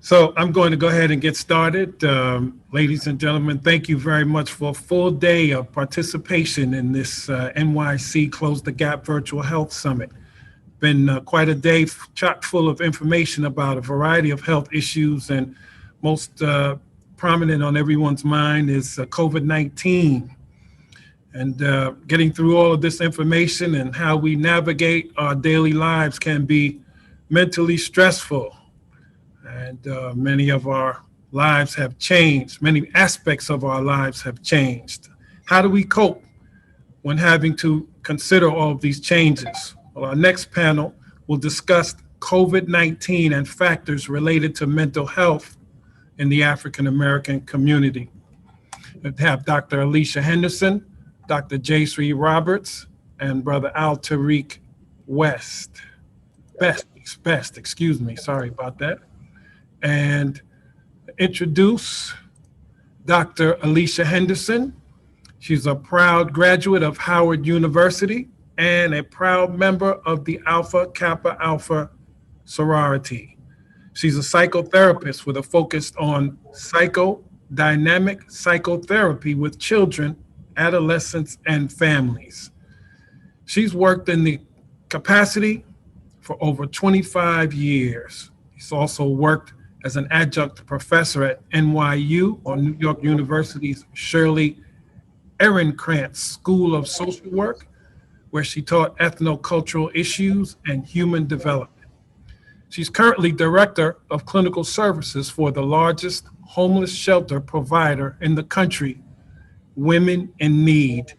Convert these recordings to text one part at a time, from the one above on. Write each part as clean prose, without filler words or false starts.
So I'm going to go ahead and get started. Ladies and gentlemen, thank you very much for a full day of participation in this NYC Close the Gap Virtual Health Summit. Been quite a day chock full of information about a variety of health issues, and most prominent on everyone's mind is COVID-19. And getting through all of this information and how we navigate our daily lives can be mentally stressful. And many of our lives have changed. Many aspects of our lives have changed. How do we cope when having to consider all of these changes? Well, our next panel will discuss COVID-19 and factors related to mental health in the African American community. We have Dr. Alicia Henderson, Dr. J. Sri Roberts, and Brother Al Tariq West. Best, excuse me, sorry about that. And introduce Dr. Alicia Henderson. She's a proud graduate of Howard University and a proud member of the Alpha Kappa Alpha sorority. She's a psychotherapist with a focus on psychodynamic psychotherapy with children, adolescents, and families. She's worked in the capacity for over 25 years. She's also worked as an adjunct professor at NYU, or New York University's Shirley Ehrenkrantz School of Social Work, where she taught ethnocultural issues and human development. She's currently director of clinical services for the largest homeless shelter provider in the country, Women in Need.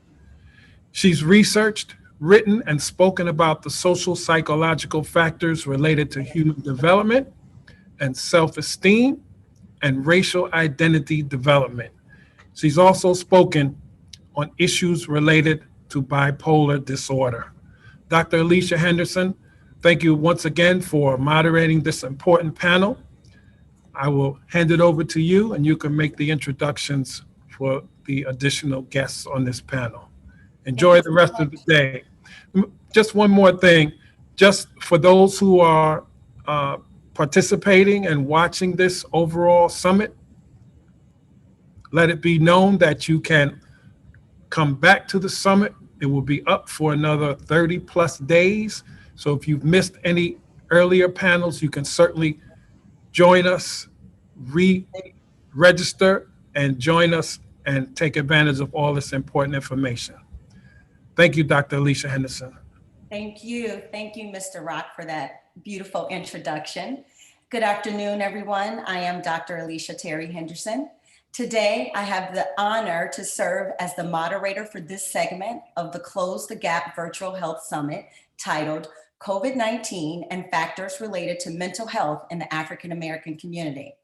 She's researched, written, and spoken about the social psychological factors related to human development and self-esteem and racial identity development. She's also spoken on issues related to bipolar disorder. Dr. Alicia Henderson, thank you once again for moderating this important panel. I will hand it over to you and you can make the introductions for the additional guests on this panel. Enjoy the rest of the day. Just one more thing, just for those who are participating and watching this overall summit, let it be known that you can come back to the summit. It will be up for another 30 plus days. So if you've missed any earlier panels, you can certainly join us, re-register, and join us and take advantage of all this important information. Thank you, Dr. Alicia Henderson. Thank you, Mr. Rock, for that beautiful introduction. Good afternoon, everyone. I am Dr. Alicia Terry Henderson. Today, I have the honor to serve as the moderator for this segment of the Close the Gap Virtual Health Summit titled COVID-19 and Factors Related to Mental Health in the African American Community.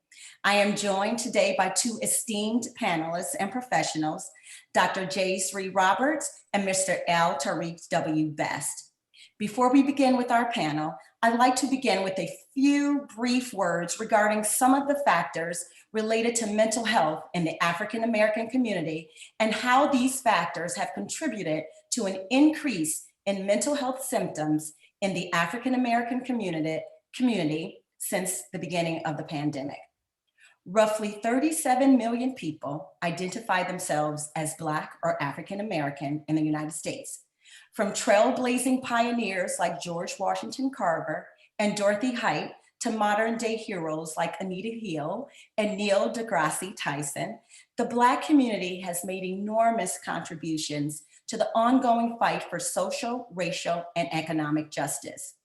I am joined today by two esteemed panelists and professionals, Dr. J. Sri Roberts and Mr. L. Tariq W. Best. Before we begin with our panel, I'd like to begin with a few brief words regarding some of the factors related to mental health in the African American community and how these factors have contributed to an increase in mental health symptoms in the African American community since the beginning of the pandemic. Roughly 37 million people identify themselves as Black or African American in the United States. From trailblazing pioneers like George Washington Carver and Dorothy Height to modern day heroes like Anita Hill and Neil deGrasse Tyson, the Black community has made enormous contributions to the ongoing fight for social, racial, and economic justice.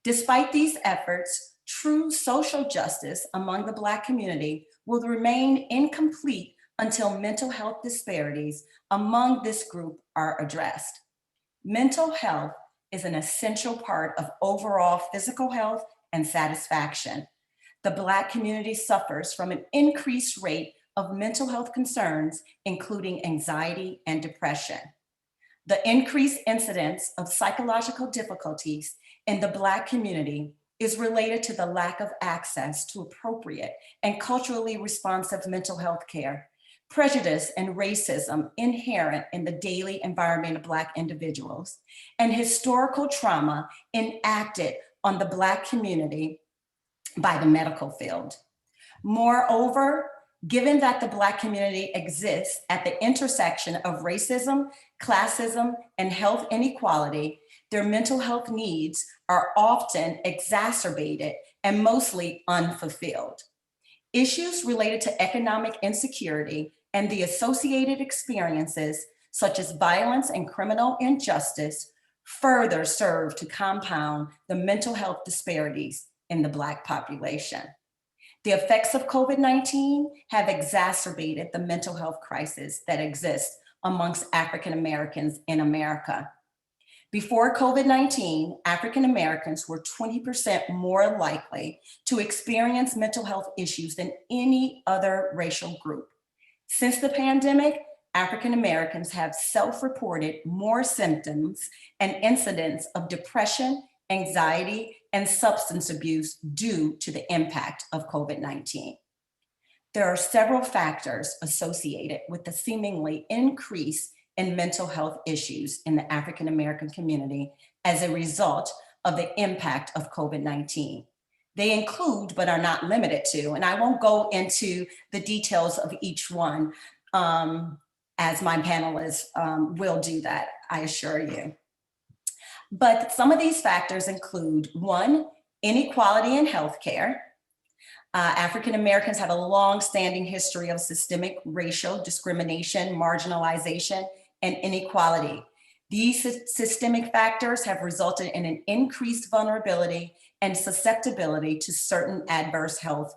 Despite these efforts, true social justice among the Black community will remain incomplete until mental health disparities among this group are addressed. Mental health is an essential part of overall physical health and satisfaction. The Black community suffers from an increased rate of mental health concerns, including anxiety and depression. The increased incidence of psychological difficulties in the Black community is related to the lack of access to appropriate and culturally responsive mental health care, prejudice and racism inherent in the daily environment of Black individuals, and historical trauma enacted on the Black community by the medical field. Moreover, given that the Black community exists at the intersection of racism, classism, and health inequality, their mental health needs are often exacerbated and mostly unfulfilled. Issues related to economic insecurity and the associated experiences, such as violence and criminal injustice, further serve to compound the mental health disparities in the Black population. The effects of COVID-19 have exacerbated the mental health crisis that exists amongst African Americans in America. Before COVID-19, African Americans were 20% more likely to experience mental health issues than any other racial group. Since the pandemic, African Americans have self-reported more symptoms and incidents of depression, anxiety, and substance abuse due to the impact of COVID-19. There are several factors associated with the seemingly increase in mental health issues in the African American community as a result of the impact of COVID-19. They include, but are not limited to, and I won't go into the details of each one as my panelists will do that, I assure you. But some of these factors include: one, inequality in healthcare. African Americans have a long-standing history of systemic racial discrimination, marginalization, and inequality. These systemic factors have resulted in an increased vulnerability and susceptibility to certain adverse health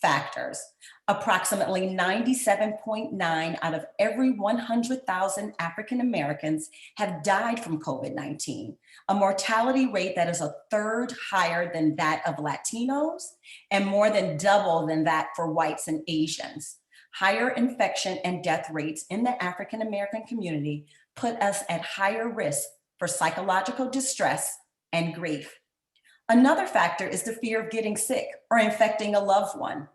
factors. Approximately 97.9 out of every 100,000 African Americans have died from COVID-19, a mortality rate that is a third higher than that of Latinos and more than double than that for whites and Asians. Higher infection and death rates in the African American community put us at higher risk for psychological distress and grief. Another factor is the fear of getting sick or infecting a loved one.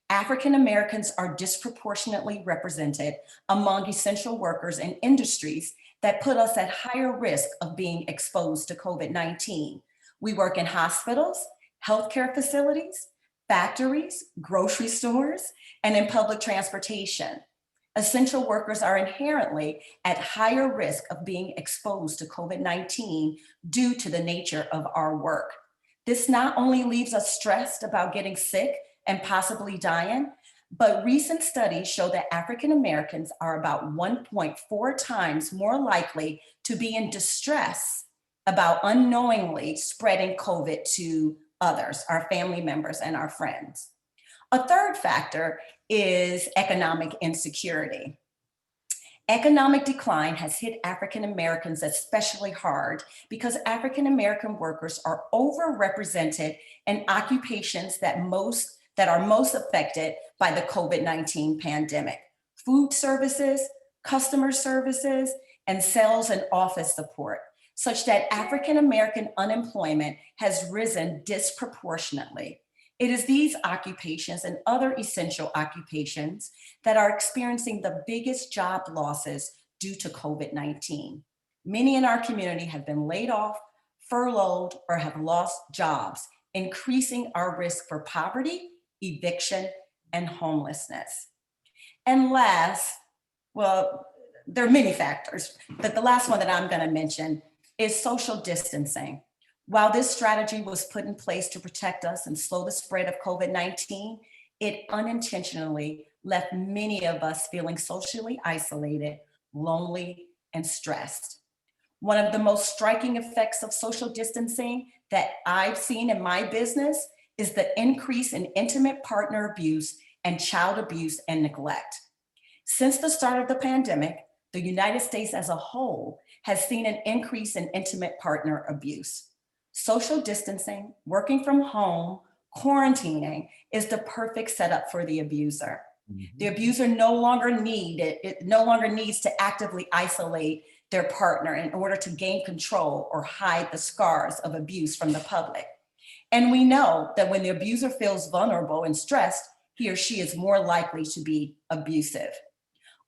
African Americans are disproportionately represented among essential workers in industries that put us at higher risk of being exposed to COVID-19. We work in hospitals, healthcare facilities, factories, grocery stores, and in public transportation. Essential workers are inherently at higher risk of being exposed to COVID-19 due to the nature of our work. This not only leaves us stressed about getting sick and possibly dying, but recent studies show that African Americans are about 1.4 times more likely to be in distress about unknowingly spreading COVID to others, our family members and our friends. A third factor is economic insecurity. Economic decline has hit African Americans especially hard because African American workers are overrepresented in occupations that are most affected by the COVID-19 pandemic: food services, customer services, and sales and office support, such that African American unemployment has risen disproportionately. It is these occupations and other essential occupations that are experiencing the biggest job losses due to COVID-19. Many in our community have been laid off, furloughed, or have lost jobs, increasing our risk for poverty, eviction, and homelessness. And last, well, there are many factors, but the last one that I'm going to mention is social distancing. While this strategy was put in place to protect us and slow the spread of COVID-19, it unintentionally left many of us feeling socially isolated, lonely, and stressed. One of the most striking effects of social distancing that I've seen in my business is the increase in intimate partner abuse and child abuse and neglect. Since the start of the pandemic, the United States as a whole has seen an increase in intimate partner abuse. Social distancing, working from home, quarantining is the perfect setup for the abuser. Mm-hmm. The abuser no longer needs to actively isolate their partner in order to gain control or hide the scars of abuse from the public. And we know that when the abuser feels vulnerable and stressed, he or she is more likely to be abusive.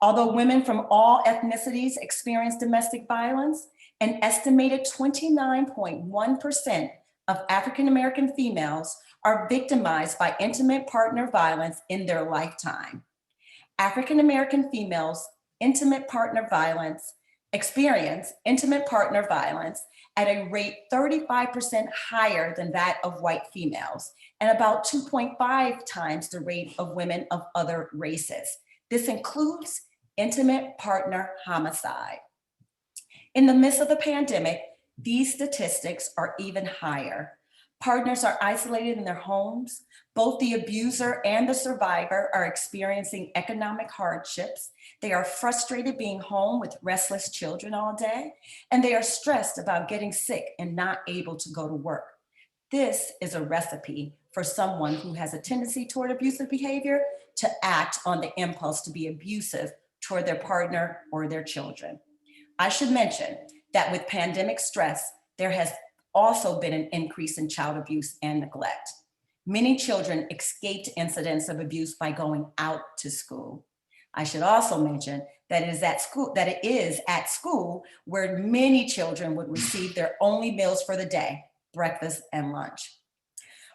Although women from all ethnicities experience domestic violence, an estimated 29.1% of African American females are victimized by intimate partner violence in their lifetime. African American females experience intimate partner violence at a rate 35% higher than that of white females, and about 2.5 times the rate of women of other races. This includes intimate partner homicide. In the midst of the pandemic, these statistics are even higher. Partners are isolated in their homes. Both the abuser and the survivor are experiencing economic hardships. They are frustrated being home with restless children all day, and they are stressed about getting sick and not able to go to work. This is a recipe for someone who has a tendency toward abusive behavior to act on the impulse to be abusive toward their partner or their children. I should mention that with pandemic stress, there has also been an increase in child abuse and neglect. Many children escaped incidents of abuse by going out to school. I should also mention that it is at school where many children would receive their only meals for the day, breakfast and lunch.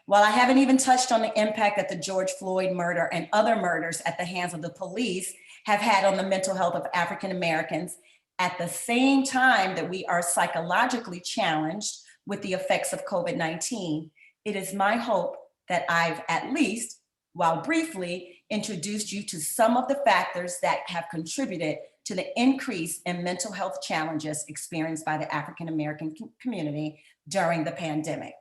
While I haven't even touched on the impact that the George Floyd murder and other murders at the hands of the police have had on the mental health of African Americans, at the same time that we are psychologically challenged with the effects of COVID-19, it is my hope that I've at least, while briefly, introduced you to some of the factors that have contributed to the increase in mental health challenges experienced by the African American community during the pandemic.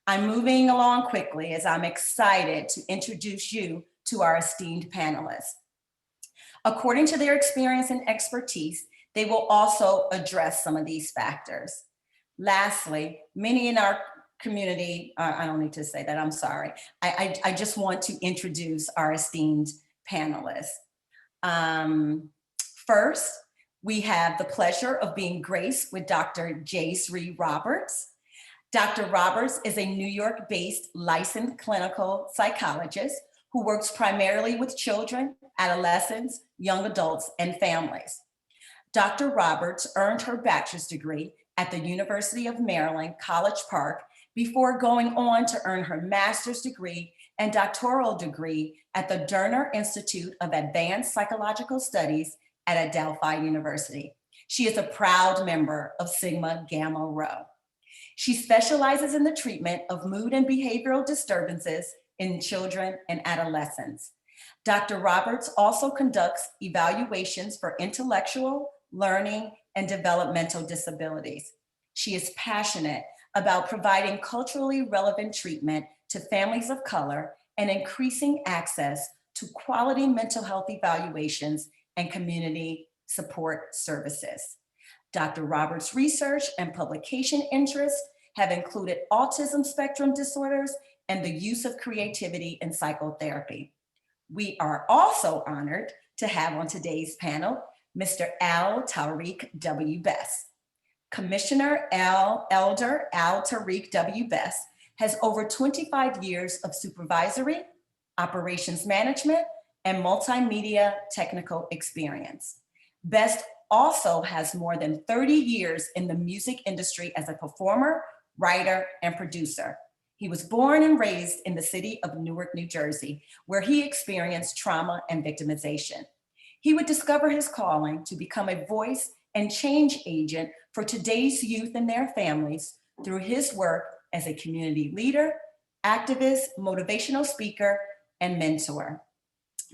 I'm moving along quickly as I'm excited to introduce you to our esteemed panelists. According to their experience and expertise, they will also address some of these factors. Lastly, many in our community, I don't need to say that, I'm sorry. I just want to introduce our esteemed panelists. First, we have the pleasure of being graced with Dr. Jayshree Roberts. Dr. Roberts is a New York-based licensed clinical psychologist who works primarily with children, adolescents, young adults, and families. Dr. Roberts earned her bachelor's degree at the University of Maryland, College Park, before going on to earn her master's degree and doctoral degree at the Derner Institute of Advanced Psychological Studies at Adelphi University. She is a proud member of Sigma Gamma Rho. She specializes in the treatment of mood and behavioral disturbances in children and adolescents. Dr. Roberts also conducts evaluations for intellectual, learning, and developmental disabilities. She is passionate about providing culturally relevant treatment to families of color and increasing access to quality mental health evaluations and community support services. Dr. Roberts' research and publication interests have included autism spectrum disorders and the use of creativity in psychotherapy. We are also honored to have on today's panel Mr. Al Tariq W. Best. Commissioner Elder Al Tariq W. Best has over 25 years of supervisory, operations management, and multimedia technical experience. Best also has more than 30 years in the music industry as a performer, writer, and producer. He was born and raised in the city of Newark, New Jersey, where he experienced trauma and victimization. He would discover his calling to become a voice and change agent for today's youth and their families through his work as a community leader, activist, motivational speaker, and mentor.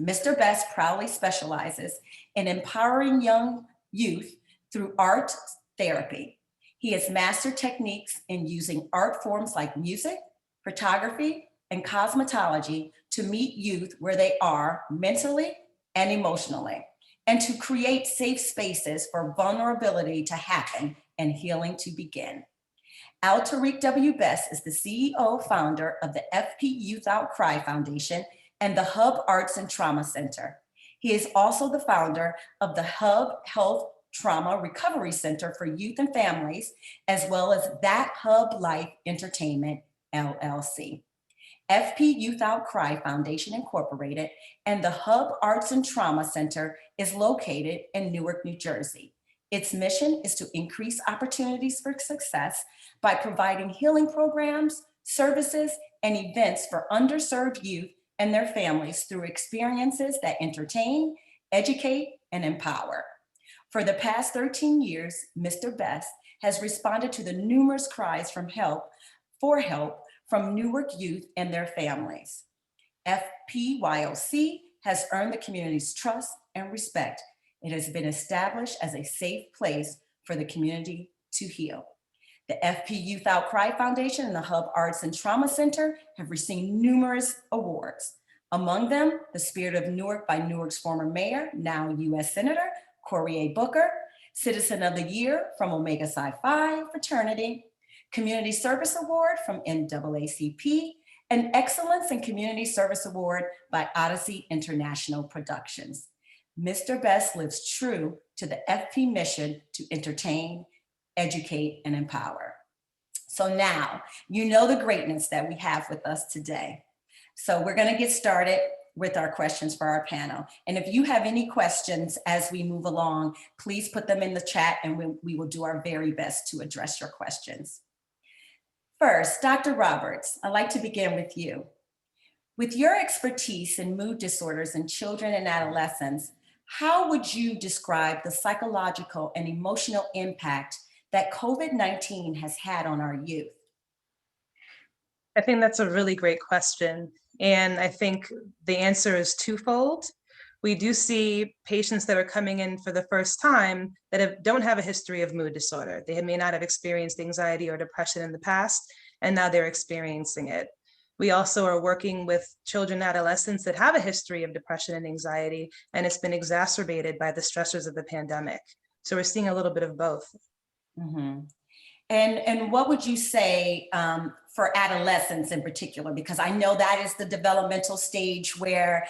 Mr. Best proudly specializes in empowering young youth through art therapy. He has mastered techniques in using art forms like music, photography, and cosmetology to meet youth where they are mentally and emotionally, and to create safe spaces for vulnerability to happen and healing to begin. Al Tariq W. Best is the CEO founder of the FP Youth Outcry Foundation and the Hub Arts and Trauma Center. He is also the founder of the Hub Health Trauma Recovery Center for Youth and Families, as well as That Hub Life Entertainment, LLC. FP Youth Outcry Foundation Incorporated and the Hub Arts and Trauma Center is located in Newark, New Jersey. Its mission is to increase opportunities for success by providing healing programs, services, and events for underserved youth and their families through experiences that entertain, educate, and empower. For the past 13 years, Mr. Best has responded to the numerous cries for help from Newark youth and their families. FPYOC has earned the community's trust and respect. It has been established as a safe place for the community to heal. The FP Youth Outcry Foundation and the Hub Arts and Trauma Center have received numerous awards. Among them, the Spirit of Newark by Newark's former mayor, now U.S. Senator, Cory A. Booker, Citizen of the Year from Omega Psi Phi fraternity, Community Service Award from NAACP, and Excellence in Community Service Award by Odyssey International Productions. Mr. Best lives true to the FP mission to entertain, educate, and empower. So now, you know the greatness that we have with us today. So we're gonna get started with our questions for our panel. And if you have any questions as we move along, please put them in the chat and we will do our very best to address your questions. First, Dr. Roberts, I'd like to begin with you. With your expertise in mood disorders in children and adolescents, how would you describe the psychological and emotional impact that COVID-19 has had on our youth? I think that's a really great question. And I think the answer is twofold. We do see patients that are coming in for the first time that don't have a history of mood disorder. They may not have experienced anxiety or depression in the past, and now they're experiencing it. We also are working with children and adolescents that have a history of depression and anxiety, and it's been exacerbated by the stressors of the pandemic. So we're seeing a little bit of both. Mm-hmm. And what would you say for adolescents in particular? Because I know that is the developmental stage where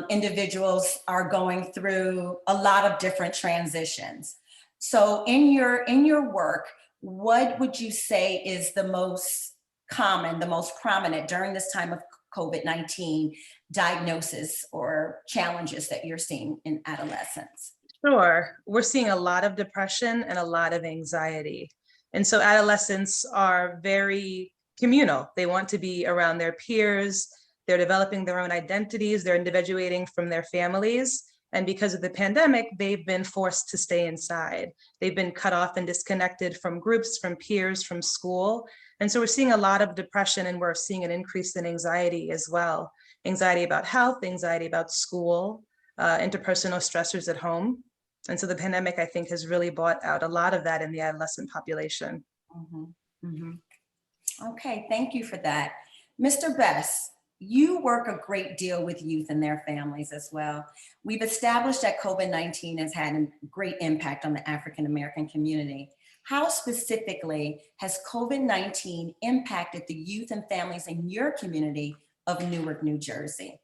individuals are going through a lot of different transitions. So in your work, what would you say is the most common, the most prominent during this time of COVID-19 diagnosis or challenges that you're seeing in adolescents? Sure. We're seeing a lot of depression and a lot of anxiety. And so adolescents are very communal. They want to be around their peers. They're developing their own identities. They're individuating from their families. And because of the pandemic, they've been forced to stay inside. They've been cut off and disconnected from groups, from peers, from school. And so we're seeing a lot of depression, and we're seeing an increase in anxiety as well. Anxiety about health, anxiety about school, interpersonal stressors at home. And so the pandemic, I think, has really brought out a lot of that in the adolescent population. Mm-hmm. Mm-hmm. Okay, thank you for that. Mr. Best, you work a great deal with youth and their families as well. We've established that COVID-19 has had a great impact on the African-American community. How specifically has COVID-19 impacted the youth and families in your community of Newark, New Jersey?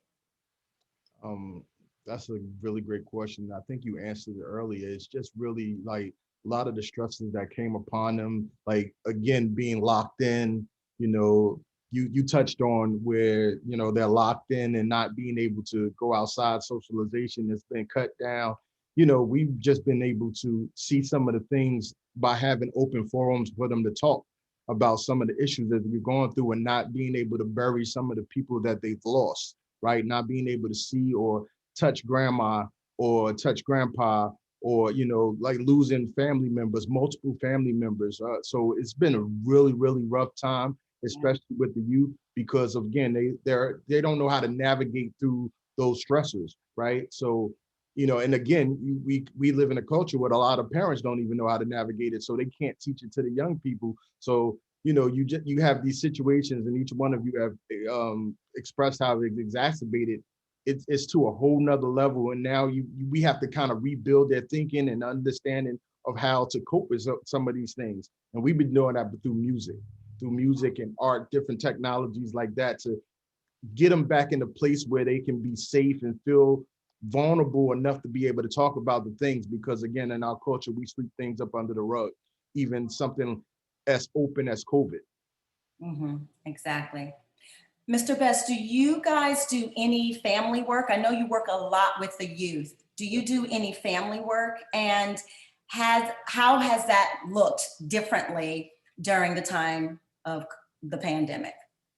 That's a really great question. I think you answered it earlier. It's just really like a lot of the stresses that came upon them, like, again, being locked in, you touched on where, they're locked in and not being able to go outside. Socialization has been cut down. We've just been able to see some of the things by having open forums for them to talk about some of the issues that we're going through, and not being able to bury some of the people that they've lost, right? Not being able to see or touch grandma or touch grandpa, or, like losing family members, multiple family members. So it's been a really, really rough time, especially with the youth, because again, they don't know how to navigate through those stressors, right? So, and again, we live in a culture where a lot of parents don't even know how to navigate it, so they can't teach it to the young people. So, you have these situations, and each one of you have expressed how it's exacerbated. It's to a whole nother level, and now we have to kind of rebuild their thinking and understanding of how to cope with some of these things. And we've been doing that through music and art, different technologies like that, to get them back in a place where they can be safe and feel vulnerable enough to be able to talk about the things. Because again, in our culture, we sweep things up under the rug, even something as open as COVID. Mm-hmm. Exactly. Mr. Best, do you guys do any family work? I know you work a lot with the youth. Do you do any family work? And how has that looked differently during the time of the pandemic?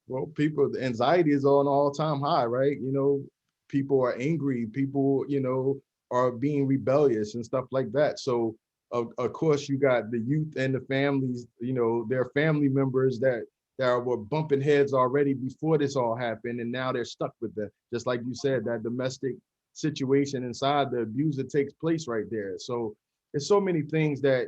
Well, people, the anxiety is on an all-time high, right? People are angry, people, are being rebellious and stuff like that. So of course you got the youth and the families, their family members that were bumping heads already before this all happened, and now they're stuck with that. Just like you said, that domestic situation inside the abuse that takes place right there. So there's so many things that,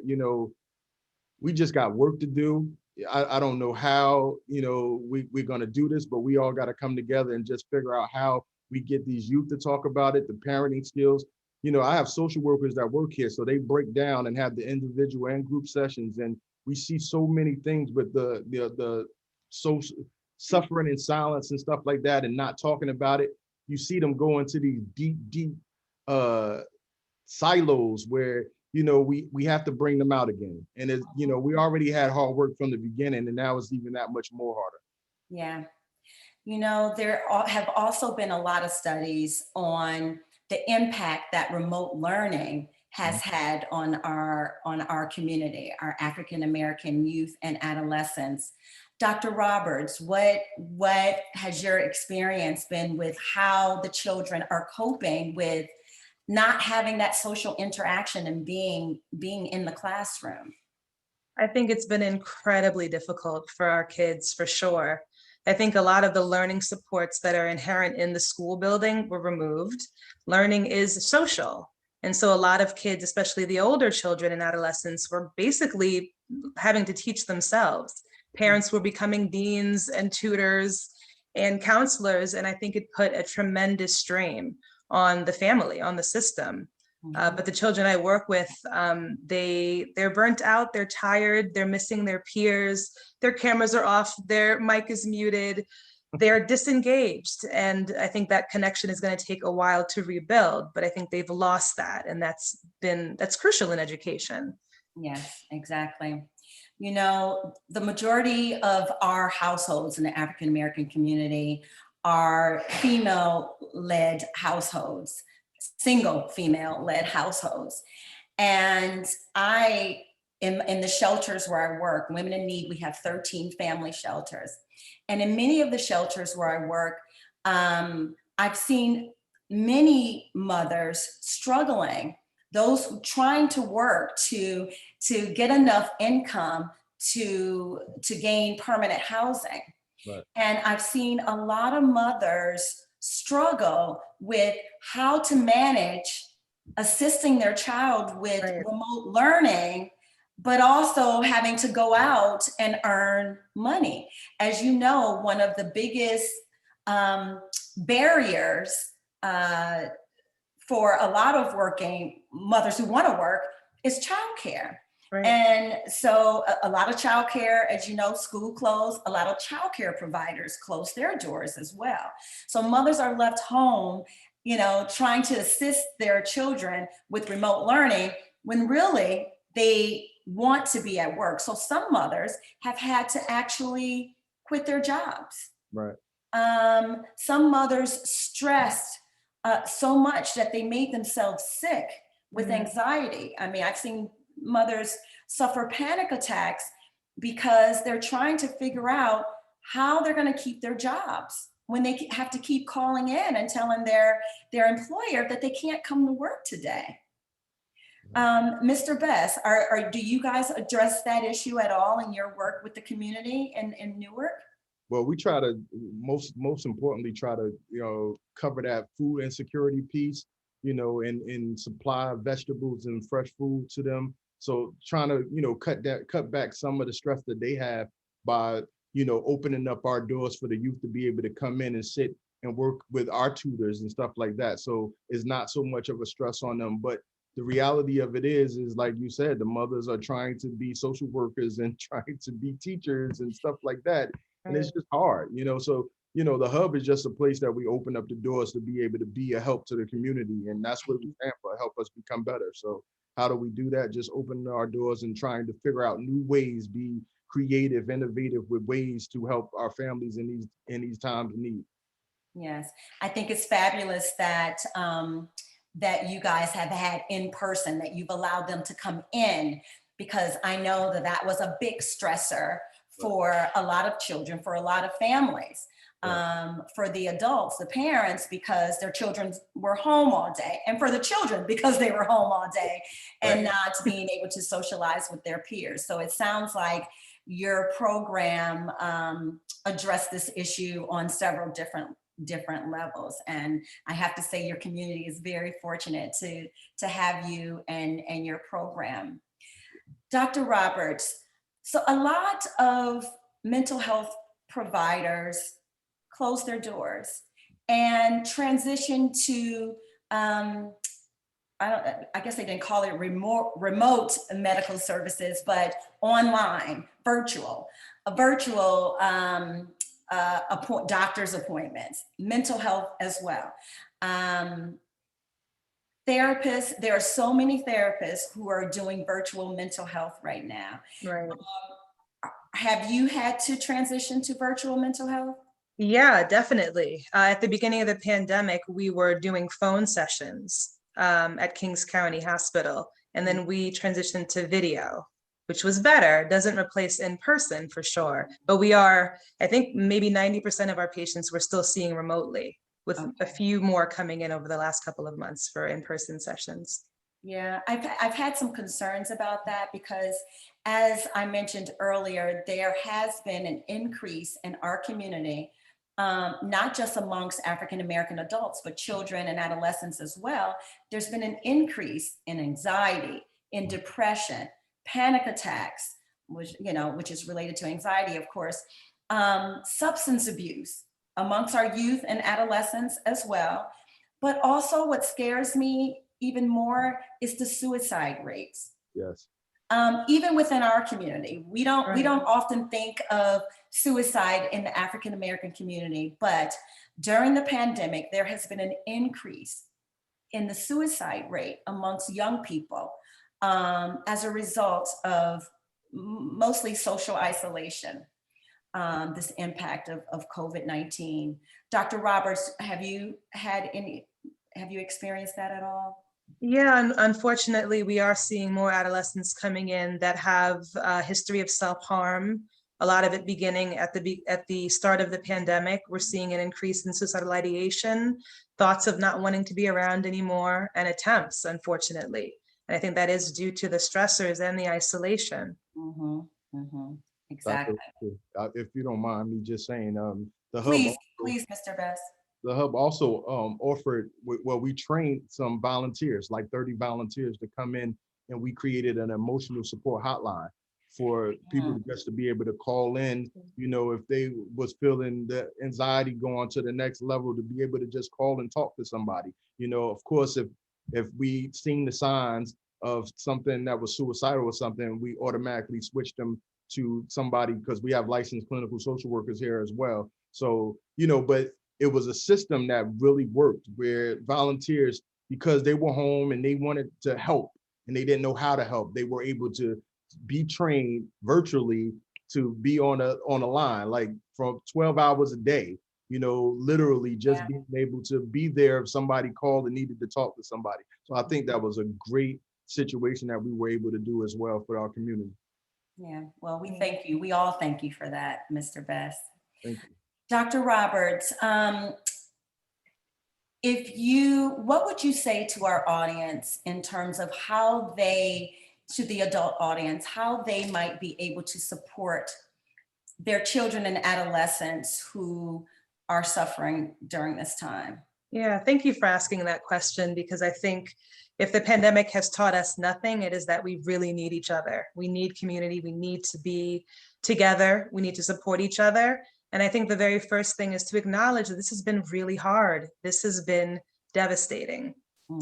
we just got work to do. I don't know how, we're going to do this, but we all got to come together and just figure out how we get these youth to talk about it, the parenting skills. I have social workers that work here, so they break down and have the individual and group sessions. And we see so many things with the social suffering in silence and stuff like that and not talking about it. You see them go into these deep silos where we have to bring them out again, and we already had hard work from the beginning, and now it's even that much more harder. Yeah. There have also been a lot of studies on the impact that remote learning has had on our community, our African American youth and adolescents. Dr. Roberts, what has your experience been with how the children are coping with not having that social interaction and being in the classroom? I think it's been incredibly difficult for our kids, for sure. I think a lot of the learning supports that are inherent in the school building were removed. Learning is social. And so a lot of kids, especially the older children and adolescents, were basically having to teach themselves. Parents were becoming deans and tutors and counselors. And I think it put a tremendous strain on the family, on the system. But the children I work with, they're burnt out, they're tired, they're missing their peers, their cameras are off, their mic is muted, they're disengaged. And I think that connection is going to take a while to rebuild, but I think they've lost that. And that's crucial in education. Yes, exactly. The majority of our households in the African American community are female-led households, single female-led households. And I, in the shelters where I work, Women in Need, we have 13 family shelters. And in many of the shelters where I work, I've seen many mothers struggling, those trying to work to get enough income to gain permanent housing. Right. And I've seen a lot of mothers struggle with how to manage assisting their child with remote learning, but also having to go out and earn money. As you know, one of the biggest barriers for a lot of working mothers who want to work is childcare. Right. And so a lot of childcare, as you know, school closed, a lot of childcare providers closed their doors as well. So mothers are left home, trying to assist their children with remote learning when really they want to be at work. So some mothers have had to actually quit their jobs. Right. Some mothers stressed so much that they made themselves sick with anxiety. I mean, I've seen mothers suffer panic attacks because they're trying to figure out how they're going to keep their jobs when they have to keep calling in and telling their employer that they can't come to work today. Mr. Bess, do you guys address that issue at all in your work with the community in Newark? Well, we try to most importantly try to cover that food insecurity piece, and supply vegetables and fresh food to them. So trying to cut back some of the stress that they have by opening up our doors for the youth to be able to come in and sit and work with our tutors and stuff like that. So it's not so much of a stress on them. But the reality of it is like you said, the mothers are trying to be social workers and trying to be teachers and stuff like that. And it's just hard, so, the hub is just a place that we open up the doors to be able to be a help to the community. And that's what we stand for, help us become better. So how do we do that? Just opening our doors and trying to figure out new ways, be creative, innovative with ways to help our families in these times of need. Yes, I think it's fabulous that that you guys have had in person, that you've allowed them to come in, because I know that was a big stressor for a lot of children, for a lot of families. Right. For the adults, the parents, because their children were home all day, and for the children because they were home all day and Right. not being able to socialize with their peers. So it sounds like your program addressed this issue on several different levels. And I have to say your community is very fortunate to have you and your program. Dr. Roberts, so a lot of mental health providers close their doors and transition to I guess they didn't call it remote medical services, but online, virtual doctor's appointments, mental health as well. Therapists, there are so many therapists who are doing virtual mental health right now. Right. Have you had to transition to virtual mental health? Yeah, definitely. At the beginning of the pandemic, we were doing phone sessions at Kings County Hospital, and then we transitioned to video, which was better. Doesn't replace in person for sure, but we are, I think maybe 90% of our patients we're still seeing remotely, with a few more coming in over the last couple of months for in-person sessions. Yeah, I've had some concerns about that because, as I mentioned earlier, there has been an increase in our community, not just amongst African-American adults, but children and adolescents as well. There's been an increase in anxiety, in depression, panic attacks, which is related to anxiety, of course, substance abuse amongst our youth and adolescents as well. But also what scares me even more is the suicide rates. Yes. Even within our community, we don't Right. often think of suicide in the African American community, but during the pandemic, there has been an increase in the suicide rate amongst young people as a result of mostly social isolation, this impact of COVID-19. Dr. Roberts, have you experienced that at all? Yeah, unfortunately, we are seeing more adolescents coming in that have a history of self-harm. A lot of it beginning at the start of the pandemic. We're seeing an increase in suicidal ideation, thoughts of not wanting to be around anymore, and attempts, unfortunately. And I think that is due to the stressors and the isolation. Exactly. If you don't mind me just saying, the Please, hub, please, Mr. Best. the hub also offered, well, we trained some volunteers, like 30 volunteers to come in, and we created an emotional support hotline for people just to be able to call in, if they was feeling the anxiety going to the next level, to be able to just call and talk to somebody. Of course, if we seen the signs of something that was suicidal or something, we automatically switched them to somebody, because we have licensed clinical social workers here as well. So, but it was a system that really worked, where volunteers, because they were home and they wanted to help and they didn't know how to help, they were able to be trained virtually to be on a line, like from 12 hours a day, literally just being able to be there if somebody called and needed to talk to somebody. So I think that was a great situation that we were able to do as well for our community. Yeah, well, we thank you. We all thank you for that, Mr. Best. Thank you. Dr. Roberts, what would you say to our audience in terms of to the adult audience, how they might be able to support their children and adolescents who are suffering during this time? Yeah, thank you for asking that question, because I think if the pandemic has taught us nothing, it is that we really need each other. We need community. We need to be together. We need to support each other. And I think the very first thing is to acknowledge that this has been really hard. This has been devastating.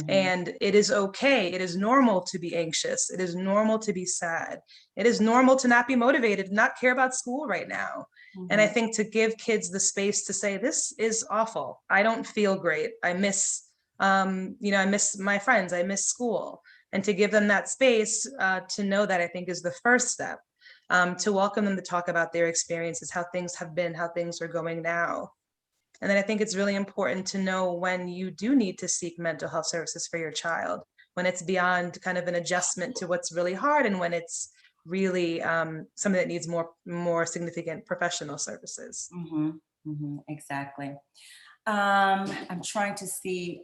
And it is okay. It is normal to be anxious. It is normal to be sad. It is normal to not be motivated, not care about school right now. And I think to give kids the space to say, this is awful. I don't feel great. I miss, I miss my friends. I miss school. And to give them that space to know that, I think, is the first step, to welcome them to talk about their experiences, how things have been, how things are going now. And then I think it's really important to know when you do need to seek mental health services for your child, when it's beyond kind of an adjustment to what's really hard, and when it's really something that needs more significant professional services. Exactly. I'm trying to see,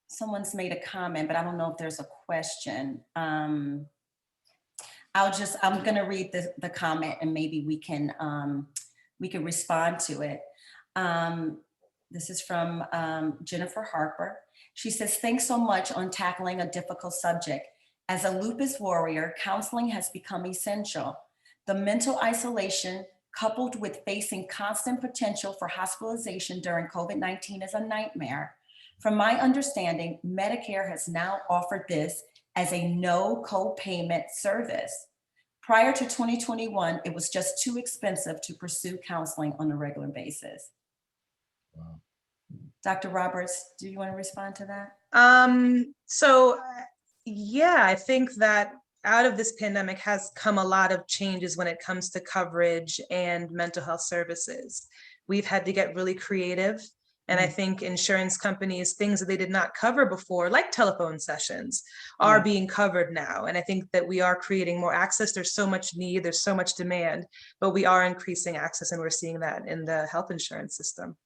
someone's made a comment, but I don't know if there's a question. I'm gonna read the comment and maybe we can respond to it. This is from Jennifer Harper. She says, thanks so much on tackling a difficult subject. As a lupus warrior, counseling has become essential. The mental isolation coupled with facing constant potential for hospitalization during COVID-19 is a nightmare. From my understanding, Medicare has now offered this as a no co-payment service. Prior to 2021, it was just too expensive to pursue counseling on a regular basis. Wow. Dr. Roberts, do you want to respond to that? Yeah, I think that out of this pandemic has come a lot of changes when it comes to coverage and mental health services. We've had to get really creative. And I think insurance companies, things that they did not cover before, like telephone sessions, are being covered now. And I think that we are creating more access. There's so much need, there's so much demand, but we are increasing access, and we're seeing that in the health insurance system.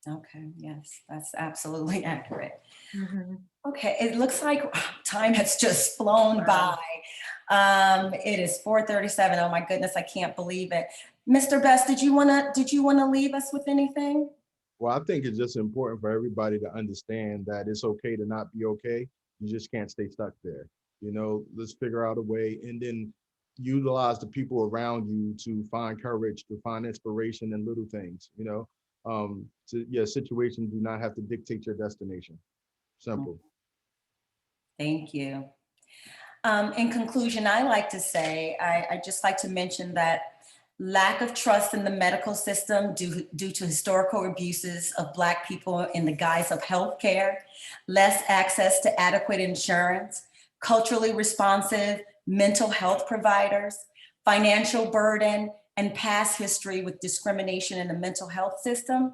Okay, yes, that's absolutely accurate. Mm-hmm. Okay, it looks like time has just flown by. It is 4:37. Oh my goodness, I can't believe it. Mr. Best, did you wanna leave us with anything? Well, I think it's just important for everybody to understand that it's okay to not be okay. You just can't stay stuck there. You know, let's figure out a way and then utilize the people around you to find courage, to find inspiration in little things, you know. Situations do not have to dictate your destination. Simple. Thank you. In conclusion, I like to say, I just like to mention that lack of trust in the medical system due to historical abuses of Black people in the guise of healthcare, less access to adequate insurance, culturally responsive mental health providers, financial burden, and past history with discrimination in the mental health system.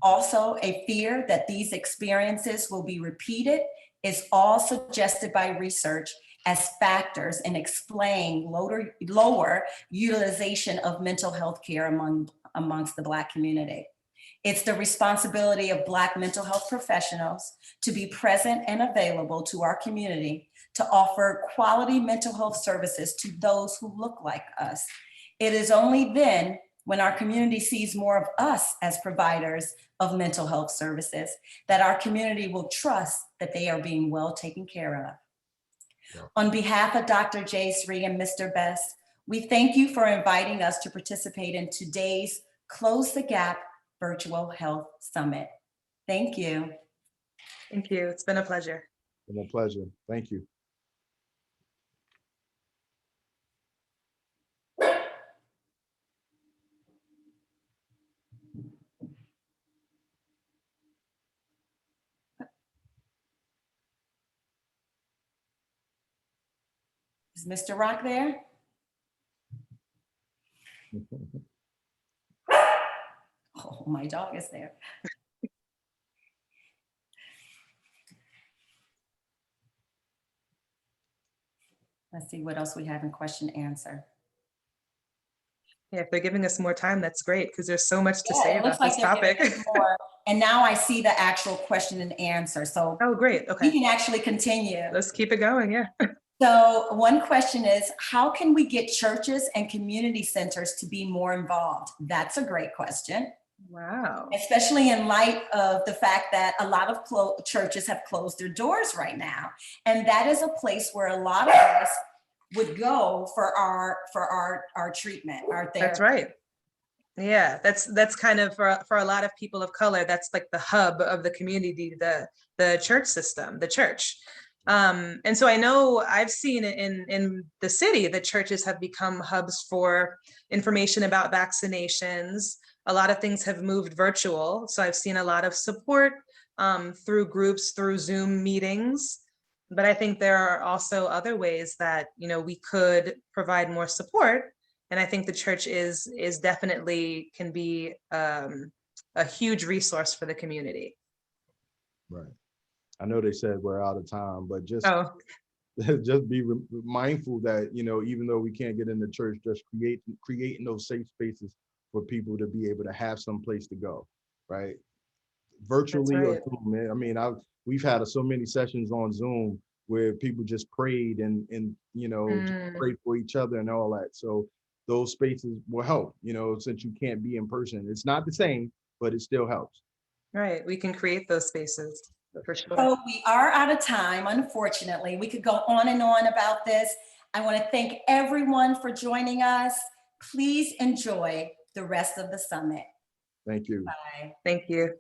Also, a fear that these experiences will be repeated is all suggested by research as factors in explain lower utilization of mental health care amongst the Black community. It's the responsibility of Black mental health professionals to be present and available to our community to offer quality mental health services to those who look like us. It is only then, when our community sees more of us as providers of mental health services, that our community will trust that they are being well taken care of. Yeah. On behalf of Dr. Jayshree and Mr. Best, we thank you for inviting us to participate in today's Close the Gap Virtual Health Summit. Thank you. Thank you. It's been a pleasure. It's been a pleasure. Thank you. Is Mr. Rock there? Oh, my dog is there. Let's see what else we have in question answer. Yeah, if they're giving us more time, that's great, because there's so much to say about this topic. And now I see the actual question and answer. So oh, great. Okay. We can actually continue. Let's keep it going. Yeah. So one question is, how can we get churches and community centers to be more involved? That's a great question. Wow. Especially in light of the fact that a lot of churches have closed their doors right now. And that is a place where a lot of us would go for our treatment, our therapy. That's right. Yeah, that's kind of for a lot of people of color, that's like the hub of the community, the church system, the church. And so I know I've seen it in the city that churches have become hubs for information about vaccinations. A lot of things have moved virtual. So I've seen a lot of support through groups, through Zoom meetings. But I think there are also other ways that, you know, we could provide more support. And I think the church is definitely can be a huge resource for the community. Right. I know they said we're out of time, but just just be mindful that, you know, even though we can't get in the church, just creating those safe spaces for people to be able to have some place to go, right? Virtually or right. Zoom, man. I mean, we've had so many sessions on Zoom where people just prayed and you know, just prayed for each other and all that. So those spaces will help, you know, since you can't be in person. It's not the same, but it still helps. Right, we can create those spaces for sure. So we are out of time, unfortunately. We could go on and on about this. I want to thank everyone for joining us. Please enjoy the rest of the summit. Thank you. Bye. Thank you.